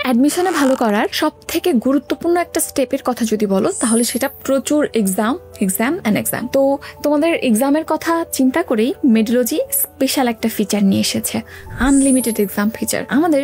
অ্যাডমিশনে ভালো করার সব থেকে গুরুত্বপূর্ণ একটা স্টেপের কথা যদি বলো তাহলে সেটা প্রচুর এক্সাম অ্যান্ড এক্সাম। তো তোমাদের এক্সামের কথা চিন্তা করেই মেডিলোজি স্পেশাল একটা ফিচার নিয়ে এসেছে, আনলিমিটেড এক্সাম ফিচার। আমাদের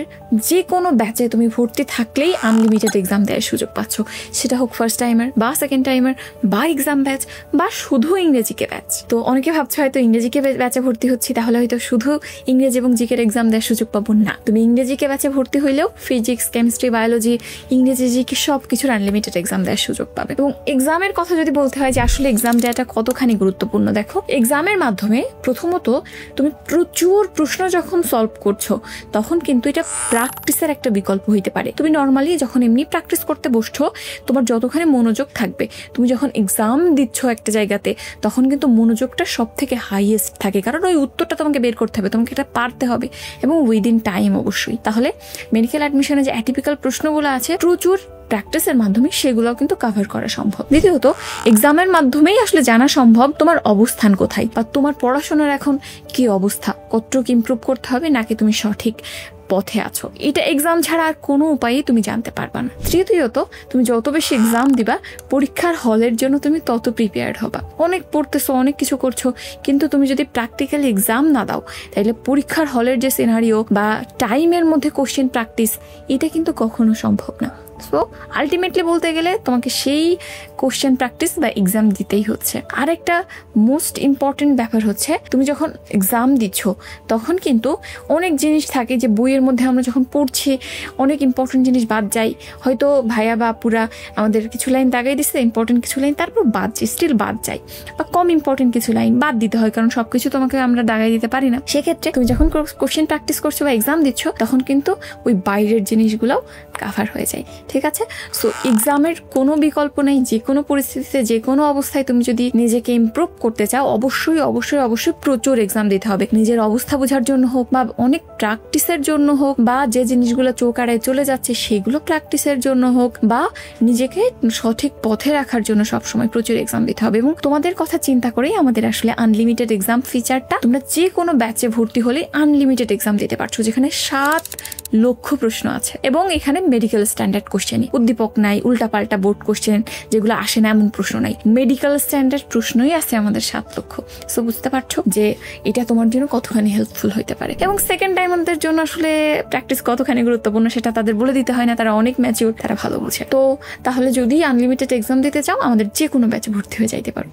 যে কোনো ব্যাচে তুমি ভর্তি থাকলেই আনলিমিটেড এক্সাম দেওয়ার সুযোগ পাচ্ছ, সেটা হোক ফার্স্ট টাইমার বা সেকেন্ড টাইমার বা এক্সাম ব্যাচ বা শুধু ইংরেজিকে ব্যাচ। তো অনেকে ভাবছো হয়তো ইংরেজিকে ব্যাচে ভর্তি হচ্ছি তাহলে হয়তো শুধু ইংরেজি এবং জিকের এক্সাম দেওয়ার সুযোগ পাবো না। তুমি ইংরেজিকে ব্যাচে ভর্তি হইলেও ফিজিক্স, কেমিস্ট্রি, বায়োলজি, ইংরেজি, জিকে সব কিছুর আনলিমিটেড এক্সাম দেওয়ার সুযোগ পাবে। এবং এক্সামের কথা যদি বলতে হয় যে আসলে এক্সাম দেওয়াটা কতখানি গুরুত্বপূর্ণ, দেখো এক্সামের মাধ্যমে প্রথমত তুমি প্রচুর প্রশ্ন যখন সলভ করছো তখন কিন্তু এটা প্র্যাকটিসের একটা বিকল্প হইতে পারে। তুমি নর্মালি যখন এমনি প্র্যাকটিস করতে বসছো তোমার যতখানি মনোযোগ থাকবে, তুমি যখন এক্সাম দিচ্ছ একটা জায়গাতে তখন কিন্তু মনোযোগটা সব থেকে হাইয়েস্ট থাকে, কারণ ওই উত্তরটা তোমাকে বের করতে হবে, তোমাকে এটা পারতে হবে এবং উইদিন টাইম অবশ্যই। তাহলে মেডিকেল অ্যাডমিশনে যে অ্যাটিপিক্যাল প্রশ্নগুলো আছে প্রচুর প্র্যাকটিসের মাধ্যমে সেগুলোও কিন্তু কভার করা সম্ভব। দ্বিতীয়ত এক্সামের মাধ্যমেই আসলে জানা সম্ভব তোমার অবস্থান কোথায় বা তোমার পড়াশোনার এখন কি অবস্থা, কতটুকু ইমপ্রুভ করতে হবে নাকি তুমি সঠিক পথে আছো, এটা এক্সাম ছাড়া আর কোনো উপায়ে তুমি জানতে পারবা না। তৃতীয়ত তুমি যত বেশি এক্সাম দিবা পরীক্ষার হলের জন্য তুমি তত প্রিপেয়ার্ড হবা। অনেক পড়তেছো, অনেক কিছু করছো, কিন্তু তুমি যদি প্র্যাকটিক্যালি এক্সাম না দাও তাহলে পরীক্ষার হলের যে সিনারিও বা টাইমের মধ্যে কোশ্চেন প্র্যাকটিস এটা কিন্তু কখনো সম্ভব না। সো আলটিমেটলি বলতে গেলে তোমাকে সেই কোশ্চেন প্র্যাকটিস বা এক্সাম দিতেই হচ্ছে। আর একটা মোস্ট ইম্পর্টেন্ট ব্যাপার হচ্ছে তুমি যখন এক্সাম দিচ্ছ তখন কিন্তু অনেক জিনিস থাকে যে বইয়ের মধ্যে আমরা যখন পড়ছি অনেক ইম্পর্টেন্ট জিনিস বাদ যাই, হয়তো ভাইয়া বা আপুরা আমাদের কিছু লাইন দাগাই দিচ্ছে ইম্পর্টেন্ট কিছু লাইন, তারপর বাদ যায়, স্টিল বাদ যায়, বা কম ইম্পর্টেন্ট কিছু লাইন বাদ দিতে হয় কারণ সবকিছু তোমাকে আমরা দাগাই দিতে পারি না। সেক্ষেত্রে তুমি যখন কোশ্চেন প্র্যাকটিস করছো বা এক্সাম দিচ্ছ তখন কিন্তু ওই বাইরের জিনিসগুলোও কাভার হয়ে যায়। ঠিক আছে, সো এক্সামের কোনো বিকল্প নেই। যে কোনো পরিস্থিতিতে যে কোনো অবস্থায় তুমি যদি নিজেকে ইমপ্রুভ করতে চাও অবশ্যই অবশ্যই অবশ্যই প্রচুর এক্সাম দিতে হবে, নিজের অবস্থা বোঝার জন্য হোক বা অনেক প্র্যাকটিসের জন্য হোক বা যে জিনিসগুলো চোখ আড়ায় চলে যাচ্ছে সেগুলো প্র্যাকটিসের জন্য হোক বা নিজেকে সঠিক পথে রাখার জন্য সবসময় প্রচুর এক্সাম দিতে হবে। এবং তোমাদের কথা চিন্তা করেই আমাদের আসলে আনলিমিটেড এক্সাম ফিচারটা, তোমরা যে কোনো ব্যাচে ভর্তি হলে আনলিমিটেড এক্সাম দিতে পারছো, যেখানে 7 লক্ষ প্রশ্ন আছে এবং এখানে মেডিকেল স্ট্যান্ডার্ড কোশ্চেনই, উদ্দীপক নাই, উল্টাপাল্টা বোর্ড কোশ্চেন যেগুলো আসে না এমন প্রশ্ন নাই, মেডিকেল স্ট্যান্ডার্ড প্রশ্নই আছে আমাদের 7 লক্ষ। সো বুঝতে পারছো যে এটা তোমার জন্য কতখানি হেল্পফুল হতে পারে। এবং সেকেন্ড টাইম আমাদের জন্য আসলে প্র্যাকটিস কতখানি গুরুত্বপূর্ণ সেটা তাদের বলে দিতে হয় না, তারা অনেক ম্যাচিউর, তারা ভালো বোঝে। তো তাহলে যদি আনলিমিটেড এক্সাম দিতে চাও আমাদের যে কোনো ব্যাচে ভর্তি হয়ে যাইতে পারো।